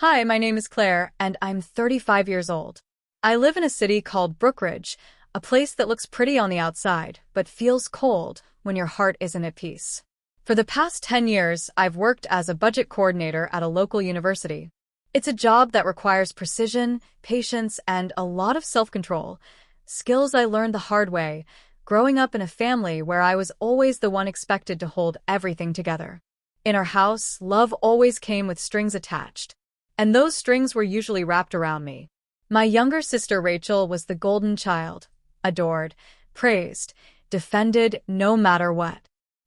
Hi, my name is Claire, and I'm 35 years old. I live in a city called Brookridge, a place that looks pretty on the outside, but feels cold when your heart isn't at peace. For the past 10 years, I've worked as a budget coordinator at a local university. It's a job that requires precision, patience, and a lot of self-control, skills I learned the hard way, growing up in a family where I was always the one expected to hold everything together. In our house, love always came with strings attached, and those strings were usually wrapped around me. My younger sister Rachel was the golden child, adored, praised, defended no matter what.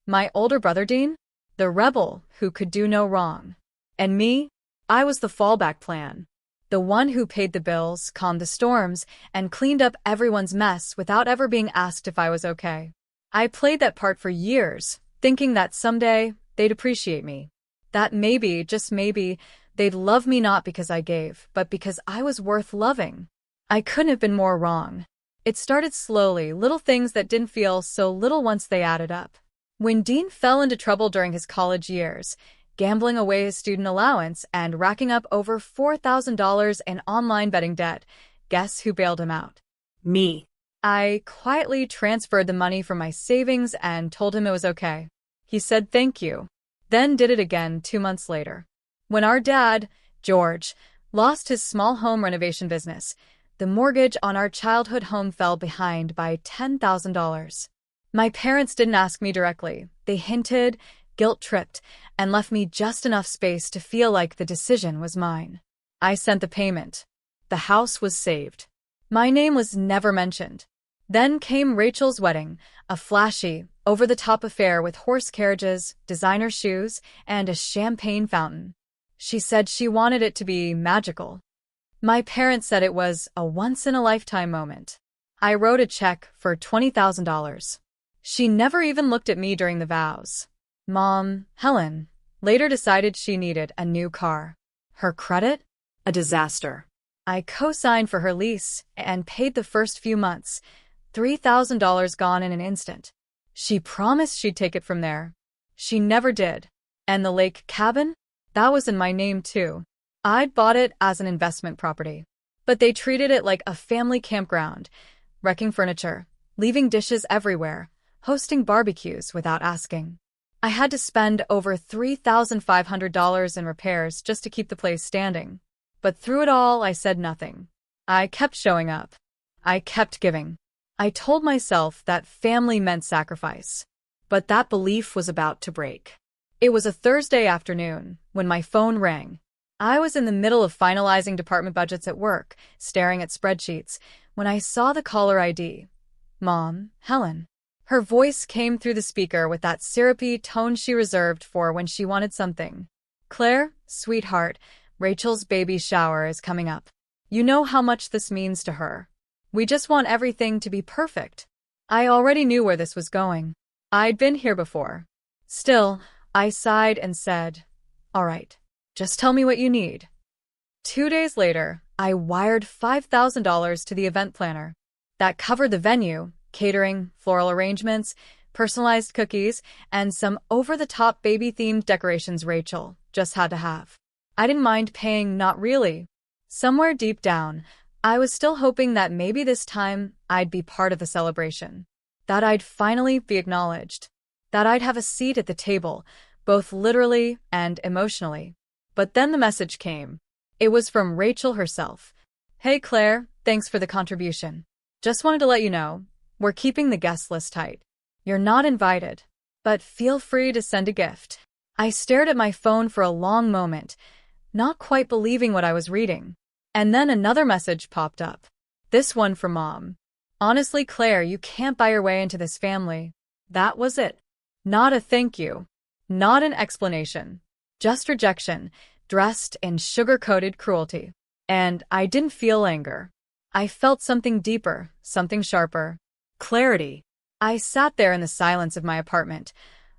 My older brother Dean, the rebel who could do no wrong. And me, I was the fallback plan. The one who paid the bills, calmed the storms, and cleaned up everyone's mess without ever being asked if I was okay. I played that part for years, thinking that someday they'd appreciate me. That maybe, just maybe, they'd love me not because I gave, but because I was worth loving. I couldn't have been more wrong. It started slowly, little things that didn't feel so little once they added up. When Dean fell into trouble during his college years, gambling away his student allowance and racking up over $4,000 in online betting debt, guess who bailed him out? Me. I quietly transferred the money from my savings and told him it was okay. He said thank you, then did it again 2 months later. When our dad, George, lost his small home renovation business, the mortgage on our childhood home fell behind by $10,000. My parents didn't ask me directly. They hinted, guilt-tripped, and left me just enough space to feel like the decision was mine. I sent the payment. The house was saved. My name was never mentioned. Then came Rachel's wedding, a flashy, over-the-top affair with horse carriages, designer shoes, and a champagne fountain. She said she wanted it to be magical. My parents said it was a once-in-a-lifetime moment. I wrote a check for $20,000. She never even looked at me during the vows. Mom, Helen, later decided she needed a new car. Her credit? A disaster. I co-signed for her lease and paid the first few months, $3,000 gone in an instant. She promised she'd take it from there. She never did. And the lake cabin? That was in my name too. I'd bought it as an investment property. But they treated it like a family campground, wrecking furniture, leaving dishes everywhere, hosting barbecues without asking. I had to spend over $3,500 in repairs just to keep the place standing. But through it all, I said nothing. I kept showing up. I kept giving. I told myself that family meant sacrifice. But that belief was about to break. It was a Thursday afternoon when my phone rang. I was in the middle of finalizing department budgets at work, staring at spreadsheets, when I saw the caller ID. Mom, Helen. Her voice came through the speaker with that syrupy tone she reserved for when she wanted something. Claire, sweetheart, Rachel's baby shower is coming up. You know how much this means to her. We just want everything to be perfect. I already knew where this was going. I'd been here before. Still, I sighed and said, all right, just tell me what you need. 2 days later, I wired $5,000 to the event planner. That covered the venue, catering, floral arrangements, personalized cookies, and some over-the-top baby-themed decorations Rachel just had to have. I didn't mind paying, not really. Somewhere deep down, I was still hoping that maybe this time I'd be part of the celebration. That I'd finally be acknowledged. That I'd have a seat at the table, both literally and emotionally. But then the message came. It was from Rachel herself. Hey Claire, thanks for the contribution. Just wanted to let you know, we're keeping the guest list tight. You're not invited, but feel free to send a gift. I stared at my phone for a long moment, not quite believing what I was reading. And then another message popped up. This one from Mom. Honestly, Claire, you can't buy your way into this family. That was it. Not a thank you. Not an explanation. Just rejection, dressed in sugar-coated cruelty. And I didn't feel anger. I felt something deeper, something sharper. Clarity. I sat there in the silence of my apartment,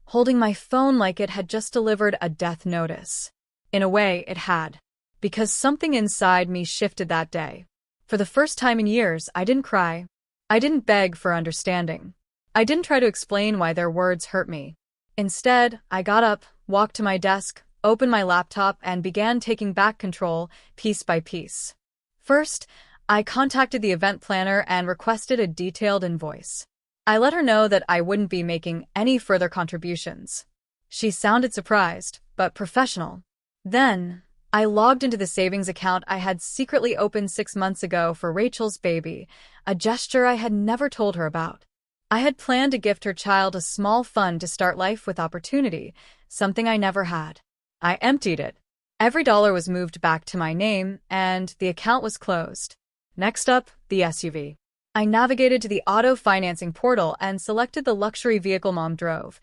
holding my phone like it had just delivered a death notice. In a way, it had. Because something inside me shifted that day. For the first time in years, I didn't cry. I didn't beg for understanding. I didn't try to explain why their words hurt me. Instead, I got up, walked to my desk, opened my laptop, and began taking back control piece by piece. First, I contacted the event planner and requested a detailed invoice. I let her know that I wouldn't be making any further contributions. She sounded surprised, but professional. Then, I logged into the savings account I had secretly opened 6 months ago for Rachel's baby, a gesture I had never told her about. I had planned to gift her child a small fund to start life with opportunity, something I never had. I emptied it. Every dollar was moved back to my name, and the account was closed. Next up, the SUV. I navigated to the auto financing portal and selected the luxury vehicle Mom drove,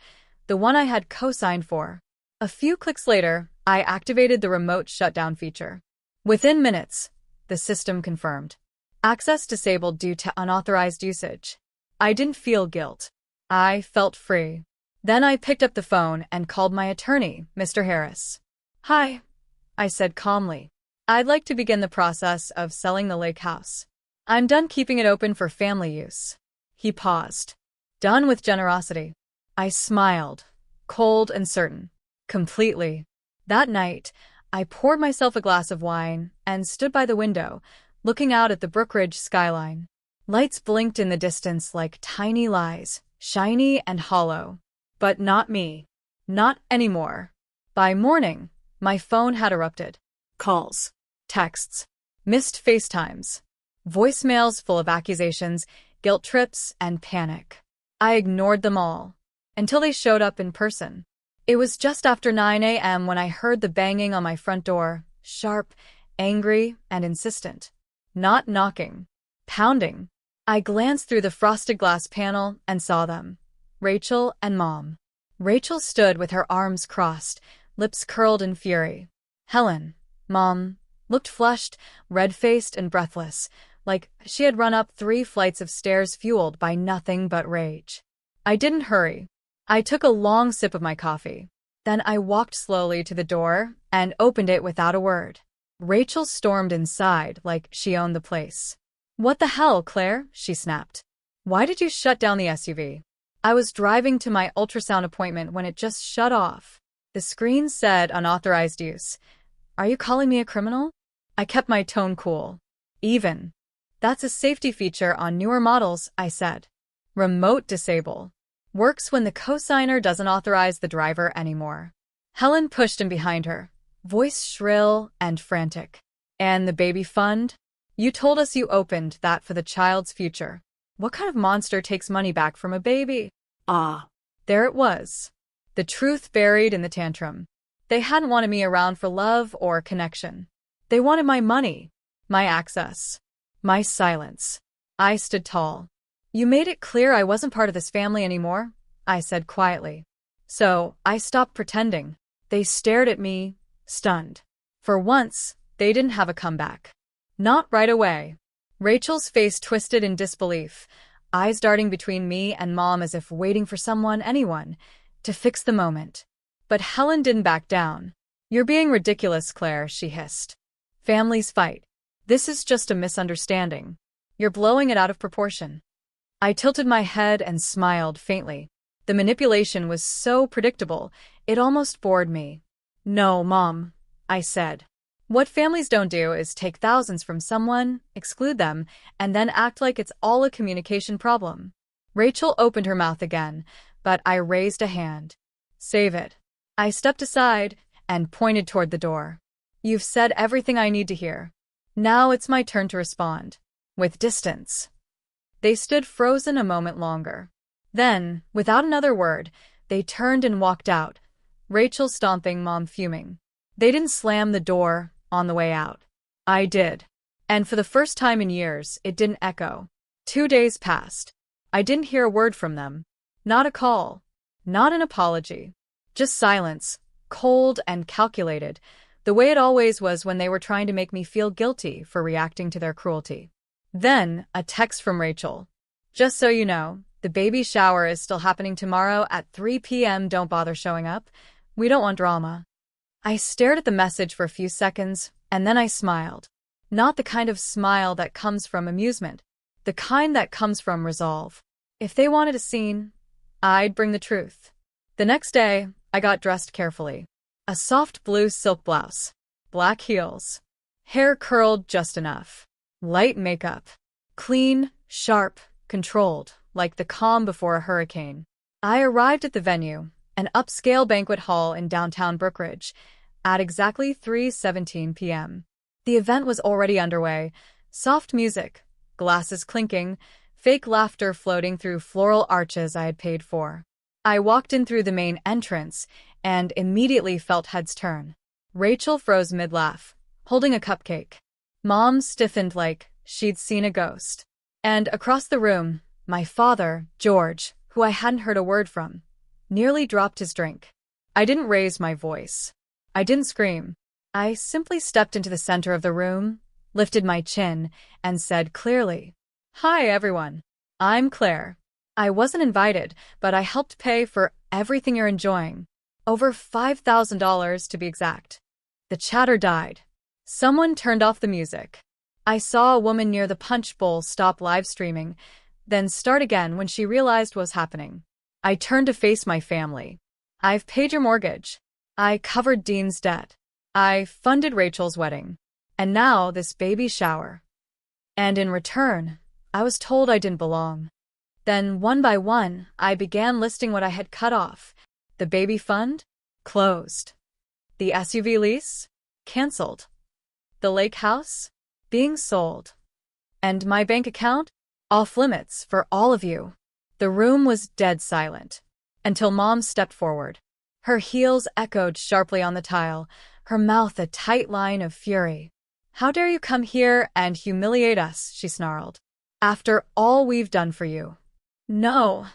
the one I had co-signed for. A few clicks later, I activated the remote shutdown feature. Within minutes, the system confirmed. Access disabled due to unauthorized usage. I didn't feel guilt. I felt free. Then I picked up the phone and called my attorney, Mr. Harris. "Hi," I said calmly. "I'd like to begin the process of selling the lake house. I'm done keeping it open for family use." He paused. "Done with generosity." I smiled, cold and certain. Completely. That night, I poured myself a glass of wine and stood by the window, looking out at the Brookridge skyline. Lights blinked in the distance like tiny lies, shiny and hollow. But not me. Not anymore. By morning, my phone had erupted. Calls, texts, missed FaceTimes, voicemails full of accusations, guilt trips, and panic. I ignored them all, until they showed up in person. It was just after 9 a.m. when I heard the banging on my front door, sharp, angry, and insistent. Not knocking. Pounding. I glanced through the frosted glass panel and saw them. Rachel and Mom. Rachel stood with her arms crossed, lips curled in fury. Helen, Mom, looked flushed, red-faced, and breathless, like she had run up 3 flights of stairs fueled by nothing but rage. I didn't hurry. I took a long sip of my coffee. Then I walked slowly to the door and opened it without a word. Rachel stormed inside like she owned the place. "What the hell, Claire?" she snapped. "Why did you shut down the SUV? I was driving to my ultrasound appointment when it just shut off." The screen said unauthorized use. "Are you calling me a criminal?" I kept my tone cool. "Even. That's a safety feature on newer models," I said. "Remote disable. Works when the cosigner doesn't authorize the driver anymore." Helen pushed in behind her, voice shrill and frantic. "And the baby fund? You told us you opened that for the child's future. What kind of monster takes money back from a baby?" Ah, there it was. The truth buried in the tantrum. They hadn't wanted me around for love or connection. They wanted my money, my access, my silence. I stood tall. "You made it clear I wasn't part of this family anymore," I said quietly. So I stopped pretending. They stared at me, stunned. For once, they didn't have a comeback. Not right away. Rachel's face twisted in disbelief, eyes darting between me and Mom as if waiting for someone, anyone, to fix the moment. But Helen didn't back down. "You're being ridiculous, Claire," she hissed. "Families fight. This is just a misunderstanding. You're blowing it out of proportion." I tilted my head and smiled faintly. The manipulation was so predictable, it almost bored me. "No, Mom," I said. "What families don't do is take thousands from someone, exclude them, and then act like it's all a communication problem." Rachel opened her mouth again, but I raised a hand. "Save it." I stepped aside and pointed toward the door. "You've said everything I need to hear. Now it's my turn to respond. With distance." They stood frozen a moment longer. Then, without another word, they turned and walked out, Rachel stomping, Mom fuming. They didn't slam the door on the way out. I did. And for the first time in years, it didn't echo. 2 days passed. I didn't hear a word from them. Not a call. Not an apology. Just silence, cold and calculated, the way it always was when they were trying to make me feel guilty for reacting to their cruelty. Then, a text from Rachel. "Just so you know, the baby shower is still happening tomorrow at 3 p.m. Don't bother showing up. We don't want drama." I stared at the message for a few seconds, and then I smiled. Not the kind of smile that comes from amusement. The kind that comes from resolve. If they wanted a scene, I'd bring the truth. The next day, I got dressed carefully. A soft blue silk blouse, black heels, hair curled just enough, light makeup, clean, sharp, controlled, like the calm before a hurricane. I arrived at the venue, an upscale banquet hall in downtown Brookridge, at exactly 3:17 p.m. The event was already underway, soft music, glasses clinking, fake laughter floating through floral arches I had paid for. I walked in through the main entrance and immediately felt heads turn. Rachel froze mid-laugh, holding a cupcake. Mom stiffened like she'd seen a ghost. And across the room, my father, George, who I hadn't heard a word from, nearly dropped his drink. I didn't raise my voice. I didn't scream. I simply stepped into the center of the room, lifted my chin, and said clearly, "Hi, everyone. I'm Claire. I wasn't invited, but I helped pay for everything you're enjoying. Over $5,000 to be exact." The chatter died. Someone turned off the music. I saw a woman near the punch bowl stop live streaming, then start again when she realized what was happening. I turned to face my family. "I've paid your mortgage. I covered Dean's debt. I funded Rachel's wedding. And now this baby shower. And in return, I was told I didn't belong." Then, one by one, I began listing what I had cut off. The baby fund? Closed. The SUV lease? Cancelled. The lake house? Being sold. And my bank account? Off limits for all of you. The room was dead silent, until Mom stepped forward. Her heels echoed sharply on the tile, her mouth a tight line of fury. "How dare you come here and humiliate us," she snarled. "After all we've done for you." "No,"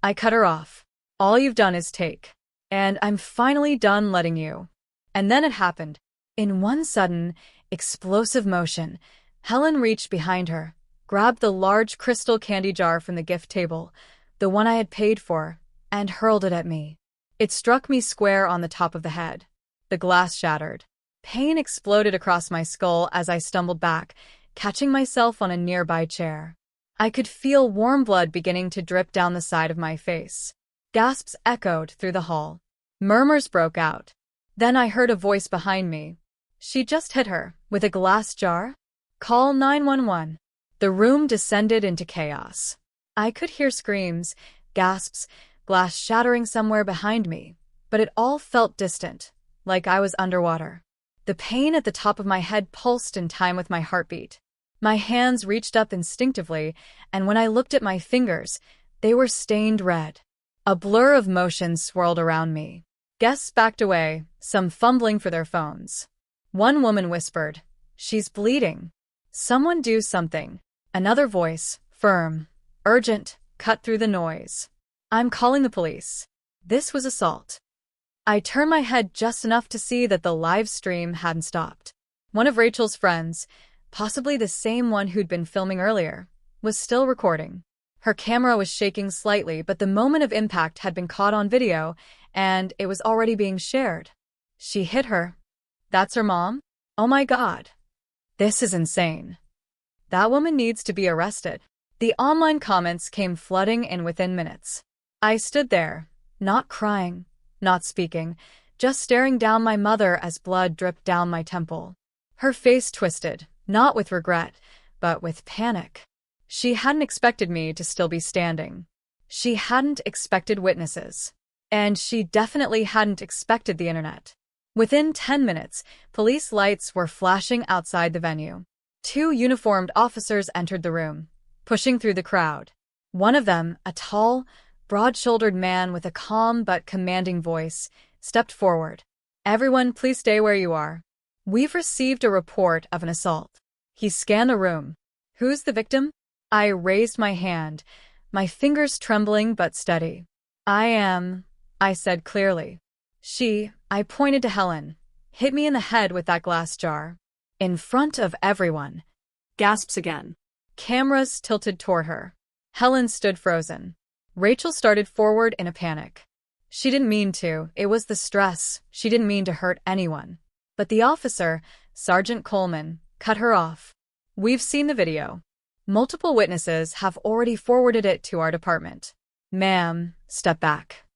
I cut her off. "All you've done is take. And I'm finally done letting you." And then it happened. In one sudden, explosive motion, Helen reached behind her, grabbed the large crystal candy jar from the gift table, the one I had paid for, and hurled it at me. It struck me square on the top of the head. The glass shattered. Pain exploded across my skull as I stumbled back, catching myself on a nearby chair. I could feel warm blood beginning to drip down the side of my face. Gasps echoed through the hall. Murmurs broke out. Then I heard a voice behind me. "She just hit her, with a glass jar? Call 911. The room descended into chaos. I could hear screams, gasps, glass shattering somewhere behind me, but it all felt distant, like I was underwater. The pain at the top of my head pulsed in time with my heartbeat. My hands reached up instinctively, and when I looked at my fingers, they were stained red. A blur of motion swirled around me. Guests backed away, some fumbling for their phones. One woman whispered, "She's bleeding. Someone do something." Another voice, firm, urgent, cut through the noise. "I'm calling the police. This was assault." I turned my head just enough to see that the live stream hadn't stopped. One of Rachel's friends, possibly the same one who'd been filming earlier, was still recording. Her camera was shaking slightly, but the moment of impact had been caught on video, and it was already being shared. "She hit her. That's her mom? Oh my God. This is insane. That woman needs to be arrested." The online comments came flooding in within minutes. I stood there, not crying, not speaking, just staring down my mother as blood dripped down my temple. Her face twisted, not with regret, but with panic. She hadn't expected me to still be standing. She hadn't expected witnesses. And she definitely hadn't expected the internet. Within 10 minutes, police lights were flashing outside the venue. 2 uniformed officers entered the room, pushing through the crowd. One of them, a tall, broad-shouldered man with a calm but commanding voice, stepped forward. "Everyone, please stay where you are. We've received a report of an assault." He scanned the room. "Who's the victim?" I raised my hand, my fingers trembling but steady. I said clearly. "She," I pointed to Helen, "hit me in the head with that glass jar." In front of everyone. Gasps again. Cameras tilted toward her. Helen stood frozen. Rachel started forward in a panic. She didn't mean to, it was the stress, she didn't mean to hurt anyone. But the officer, Sergeant Coleman, cut her off. "We've seen the video. Multiple witnesses have already forwarded it to our department." "Ma'am, step back."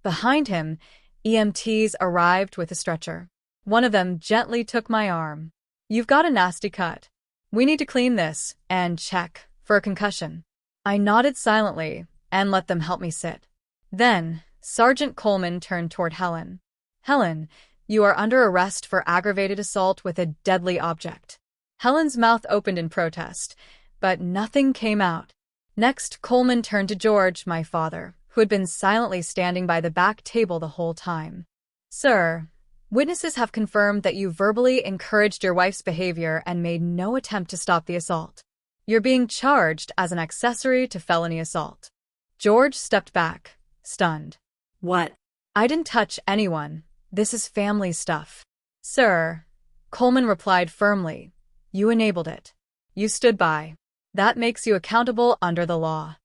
Behind him, EMTs arrived with a stretcher. One of them gently took my arm. "You've got a nasty cut. We need to clean this and check for a concussion." I nodded silently and let them help me sit. Then, Sergeant Coleman turned toward Helen. "Helen, you are under arrest for aggravated assault with a deadly object." Helen's mouth opened in protest, but nothing came out. Next, Coleman turned to George, my father, who had been silently standing by the back table the whole time. "Sir, witnesses have confirmed that you verbally encouraged your wife's behavior and made no attempt to stop the assault. You're being charged as an accessory to felony assault." George stepped back, stunned. "What?" "I didn't touch anyone. This is family stuff." "Sir," Coleman replied firmly, "you enabled it. You stood by. That makes you accountable under the law."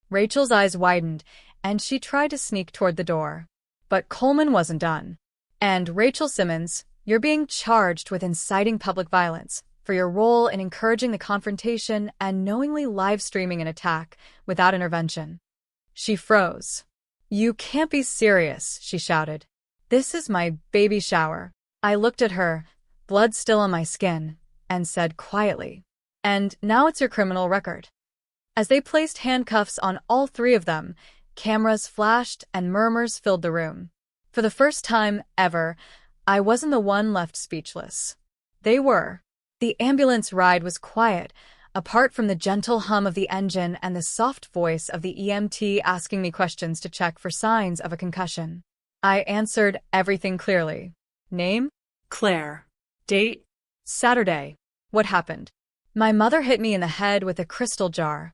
Rachel's eyes widened, and she tried to sneak toward the door. But Coleman wasn't done. "And Rachel Simmons, you're being charged with inciting public violence for your role in encouraging the confrontation and knowingly live-streaming an attack without intervention." She froze. "You can't be serious," she shouted. "This is my baby shower." I looked at her, blood still on my skin, and said quietly, "And now it's your criminal record." As they placed handcuffs on all three of them, cameras flashed and murmurs filled the room. For the first time ever, I wasn't the one left speechless. They were. The ambulance ride was quiet, apart from the gentle hum of the engine and the soft voice of the EMT asking me questions to check for signs of a concussion. I answered everything clearly. "Name?" "Claire." "Date?" "Saturday." "What happened?" "My mother hit me in the head with a crystal jar."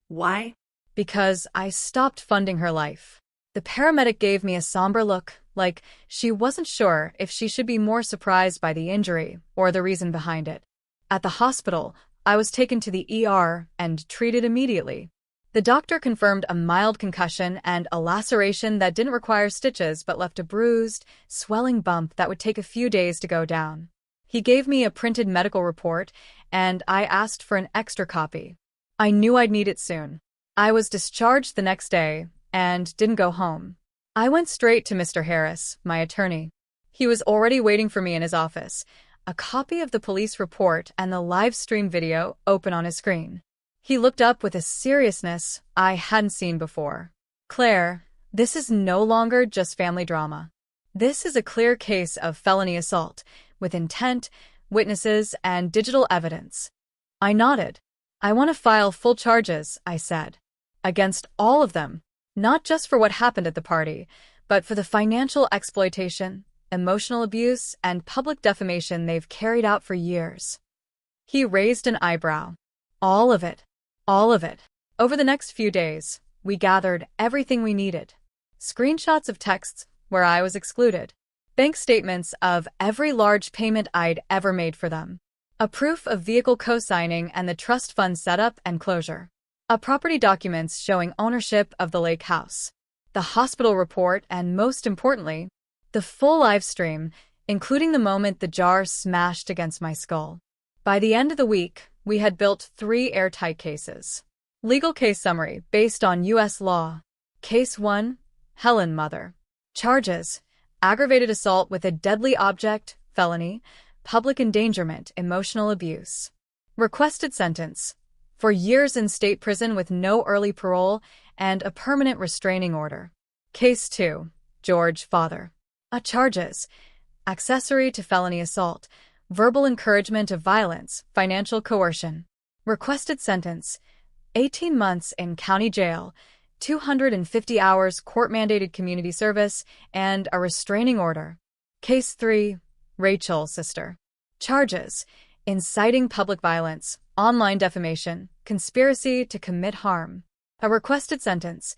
"Why?" "Because I stopped funding her life." The paramedic gave me a somber look, like she wasn't sure if she should be more surprised by the injury or the reason behind it. At the hospital, I was taken to the ER and treated immediately. The doctor confirmed a mild concussion and a laceration that didn't require stitches but left a bruised, swelling bump that would take a few days to go down. He gave me a printed medical report, and I asked for an extra copy. I knew I'd need it soon. I was discharged the next day and didn't go home. I went straight to Mr. Harris, my attorney. He was already waiting for me in his office, a copy of the police report and the live stream video open on his screen. He looked up with a seriousness I hadn't seen before. "Claire, this is no longer just family drama. This is a clear case of felony assault, with intent, witnesses, and digital evidence." I nodded. "I want to file full charges," I said. "Against all of them. Not just for what happened at the party, but for the financial exploitation, emotional abuse, and public defamation they've carried out for years." He raised an eyebrow. "All of it. All of it." Over the next few days, we gathered everything we needed. Screenshots of texts where I was excluded. Bank statements of every large payment I'd ever made for them. A proof of vehicle co-signing and the trust fund setup and closure. A property documents showing ownership of the lake house. The hospital report and, most importantly, the full live stream, including the moment the jar smashed against my skull. By the end of the week, we had built 3 airtight cases. Legal case summary based on U.S. law. Case 1, Helen Mother. Charges: aggravated assault with a deadly object, felony, public endangerment, emotional abuse. Requested sentence: 4 years in state prison with no early parole and a permanent restraining order. Case 2, George Father. Charges: accessory to felony assault, verbal encouragement of violence, financial coercion. Requested sentence: 18 months in county jail, 250 hours court-mandated community service, and a restraining order. Case 3, Rachel, sister. Charges: inciting public violence, online defamation, conspiracy to commit harm. A requested sentence: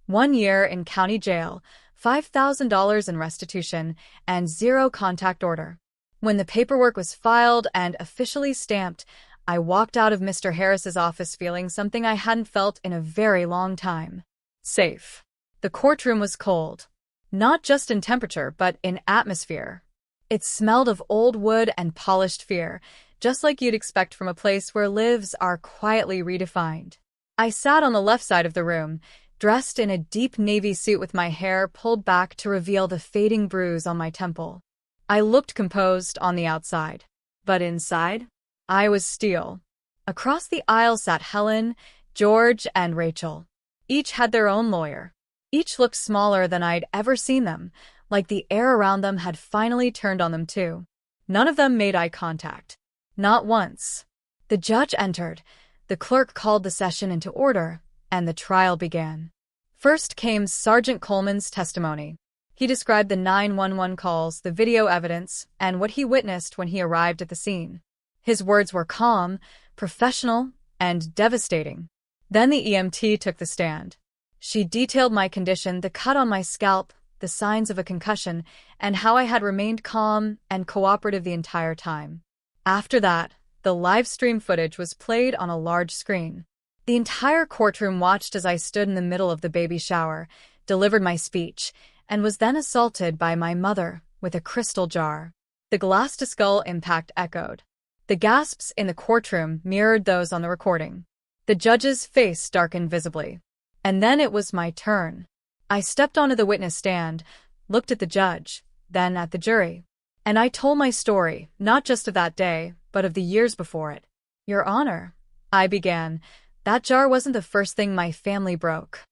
1 year in county jail, $5,000 in restitution, and 0 contact order. When the paperwork was filed and officially stamped, I walked out of Mr. Harris's office feeling something I hadn't felt in a very long time. Safe. The courtroom was cold. Not just in temperature, but in atmosphere. It smelled of old wood and polished fear, just like you'd expect from a place where lives are quietly redefined. I sat on the left side of the room, dressed in a deep navy suit with my hair pulled back to reveal the fading bruise on my temple. I looked composed on the outside, but inside, I was steel. Across the aisle sat Helen, George, and Rachel. Each had their own lawyer. Each looked smaller than I'd ever seen them, like the air around them had finally turned on them too. None of them made eye contact. Not once. The judge entered, the clerk called the session into order, and the trial began. First came Sergeant Coleman's testimony. He described the 911 calls, the video evidence, and what he witnessed when he arrived at the scene. His words were calm, professional, and devastating. Then the EMT took the stand. She detailed my condition, the cut on my scalp, the signs of a concussion, and how I had remained calm and cooperative the entire time. After that, the live stream footage was played on a large screen. The entire courtroom watched as I stood in the middle of the baby shower, delivered my speech, and was then assaulted by my mother with a crystal jar. The glass-to-skull impact echoed. The gasps in the courtroom mirrored those on the recording. The judge's face darkened visibly. And then it was my turn. I stepped onto the witness stand, looked at the judge, then at the jury. And I told my story, not just of that day, but of the years before it. Your Honor, I began, that jar wasn't the first thing my family broke.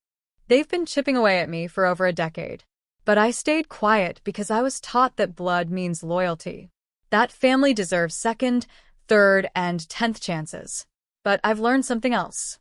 They've been chipping away at me for over a decade. But I stayed quiet because I was taught that blood means loyalty. That family deserves second, third, and 10th chances. But I've learned something else.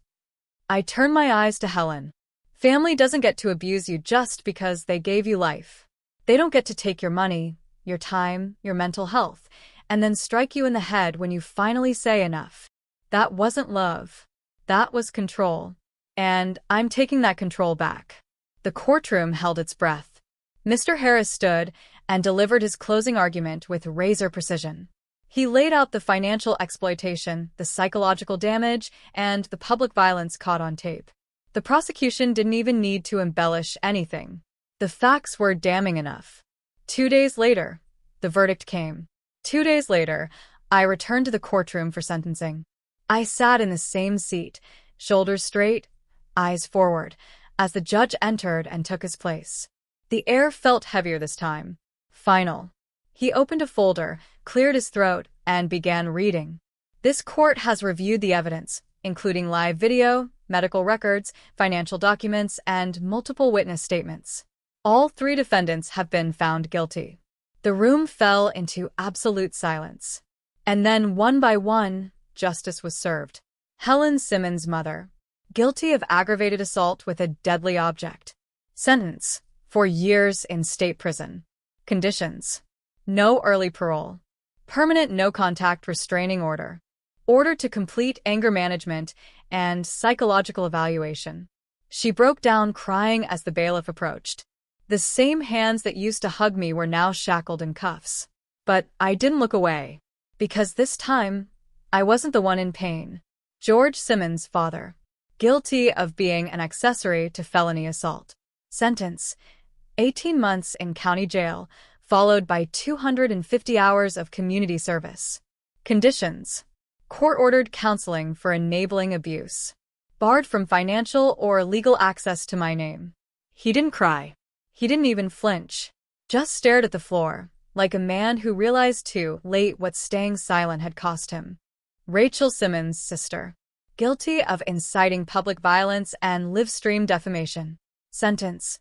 I turned my eyes to Helen. Family doesn't get to abuse you just because they gave you life. They don't get to take your money, your time, your mental health, and then strike you in the head when you finally say enough. That wasn't love. That was control. And I'm taking that control back. The courtroom held its breath. Mr. Harris stood and delivered his closing argument with razor precision. He laid out the financial exploitation, the psychological damage, and the public violence caught on tape. The prosecution didn't even need to embellish anything. The facts were damning enough. 2 days later, the verdict came. 2 days later, I returned to the courtroom for sentencing. I sat in the same seat, shoulders straight, eyes forward, as the judge entered and took his place. The air felt heavier this time. Final. He opened a folder, cleared his throat, and began reading. This court has reviewed the evidence, including live video, medical records, financial documents, and multiple witness statements. All 3 defendants have been found guilty. The room fell into absolute silence. And then, one by one, justice was served. Helen Simmons' mother, guilty of aggravated assault with a deadly object. Sentence: 4 years in state prison. Conditions: no early parole. Permanent no-contact restraining order. Order to complete anger management and psychological evaluation. She broke down crying as the bailiff approached. The same hands that used to hug me were now shackled in cuffs. But I didn't look away. Because this time, I wasn't the one in pain. George Simmons' father, guilty of being an accessory to felony assault. Sentence: 18 months in county jail, followed by 250 hours of community service. Conditions: court-ordered counseling for enabling abuse. Barred from financial or legal access to my name. He didn't cry. He didn't even flinch. Just stared at the floor, like a man who realized too late what staying silent had cost him. Rachel Simmons' sister, guilty of inciting public violence and live-stream defamation. Sentence: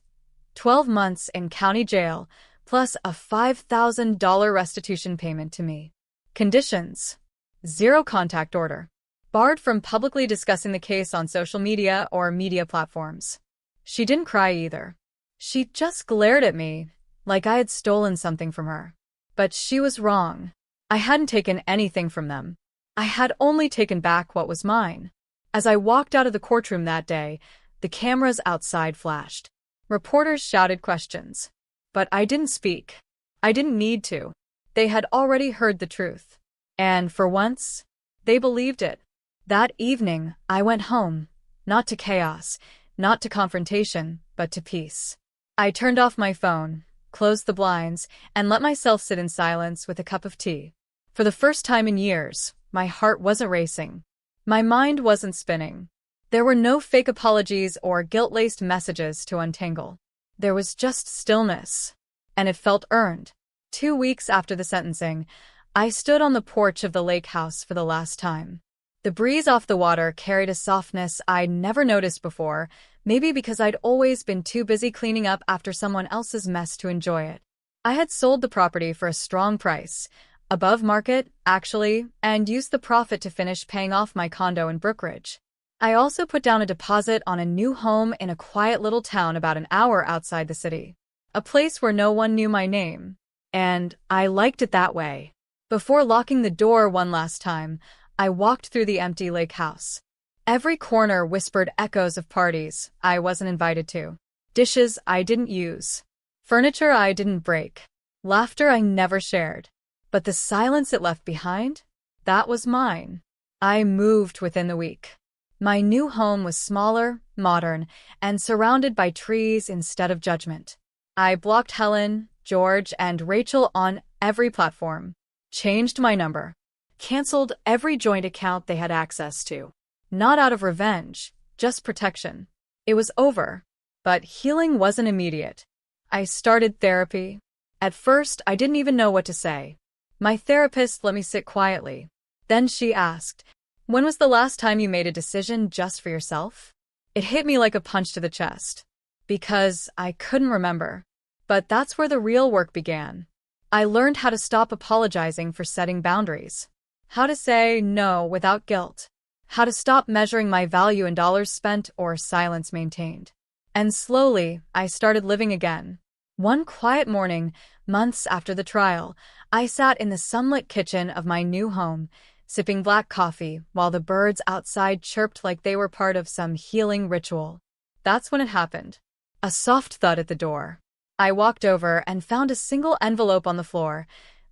12 months in county jail, plus a $5,000 restitution payment to me. Conditions: zero contact order. Barred from publicly discussing the case on social media or media platforms. She didn't cry either. She just glared at me, like I had stolen something from her. But she was wrong. I hadn't taken anything from them. I had only taken back what was mine. As I walked out of the courtroom that day, the cameras outside flashed. Reporters shouted questions. But I didn't speak. I didn't need to. They had already heard the truth. And for once, they believed it. That evening, I went home. Not to chaos, not to confrontation, but to peace. I turned off my phone, closed the blinds, and let myself sit in silence with a cup of tea. For the first time in years, my heart wasn't racing. My mind wasn't spinning. There were no fake apologies or guilt-laced messages to untangle. There was just stillness, and it felt earned. 2 weeks after the sentencing, I stood on the porch of the lake house for the last time. The breeze off the water carried a softness I'd never noticed before, maybe because I'd always been too busy cleaning up after someone else's mess to enjoy it. I had sold the property for a strong price, above market, actually, and used the profit to finish paying off my condo in Brookridge. I also put down a deposit on a new home in a quiet little town about an hour outside the city. A place where no one knew my name. And I liked it that way. Before locking the door one last time, I walked through the empty lake house. Every corner whispered echoes of parties I wasn't invited to, dishes I didn't use, furniture I didn't break, laughter I never shared. But the silence it left behind? That was mine. I moved within the week. My new home was smaller, modern, and surrounded by trees instead of judgment. I blocked Helen, George, and Rachel on every platform, changed my number, canceled every joint account they had access to. Not out of revenge, just protection. It was over, but healing wasn't immediate. I started therapy. At first, I didn't even know what to say. My therapist let me sit quietly. Then she asked, "When was the last time you made a decision just for yourself?" It hit me like a punch to the chest, because I couldn't remember. But that's where the real work began. I learned how to stop apologizing for setting boundaries. How to say no without guilt. How to stop measuring my value in dollars spent or silence maintained. And slowly, I started living again. One quiet morning, months after the trial, I sat in the sunlit kitchen of my new home, sipping black coffee while the birds outside chirped like they were part of some healing ritual. That's when it happened. A soft thud at the door. I walked over and found a single envelope on the floor.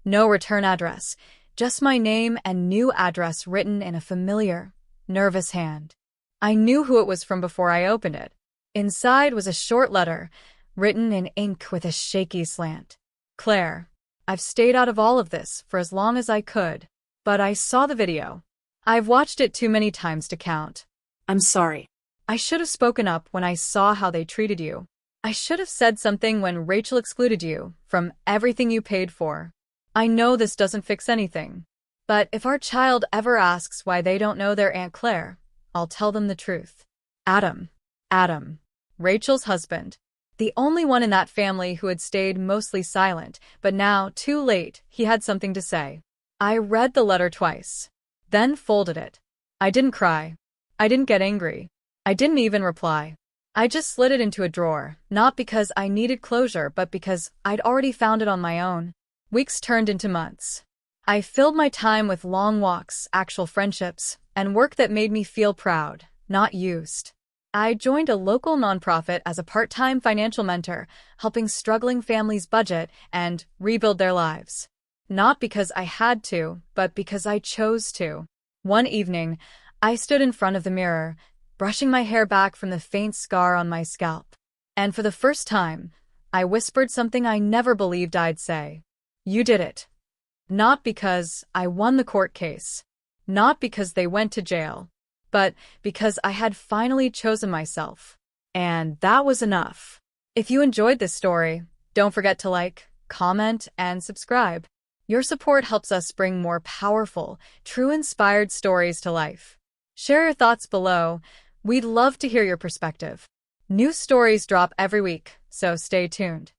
No return address, just my name and new address written in a familiar, nervous hand. I knew who it was from before I opened it. Inside was a short letter, written in ink with a shaky slant. "Claire, I've stayed out of all of this for as long as I could, but I saw the video. I've watched it too many times to count. I'm sorry. I should have spoken up when I saw how they treated you. I should have said something when Rachel excluded you from everything you paid for. I know this doesn't fix anything, but if our child ever asks why they don't know their Aunt Claire, I'll tell them the truth. Adam, Rachel's husband, the only one in that family who had stayed mostly silent, but now, too late, he had something to say." I read the letter twice, then folded it. I didn't cry. I didn't get angry. I didn't even reply. I just slid it into a drawer, not because I needed closure, but because I'd already found it on my own. Weeks turned into months. I filled my time with long walks, actual friendships, and work that made me feel proud, not used. I joined a local nonprofit as a part-time financial mentor, helping struggling families budget and rebuild their lives. Not because I had to, but because I chose to. One evening, I stood in front of the mirror, brushing my hair back from the faint scar on my scalp. And for the first time, I whispered something I never believed I'd say. "You did it." Not because I won the court case. Not because they went to jail. But because I had finally chosen myself. And that was enough. If you enjoyed this story, don't forget to like, comment, and subscribe. Your support helps us bring more powerful, true inspired stories to life. Share your thoughts below. We'd love to hear your perspective. New stories drop every week, so stay tuned.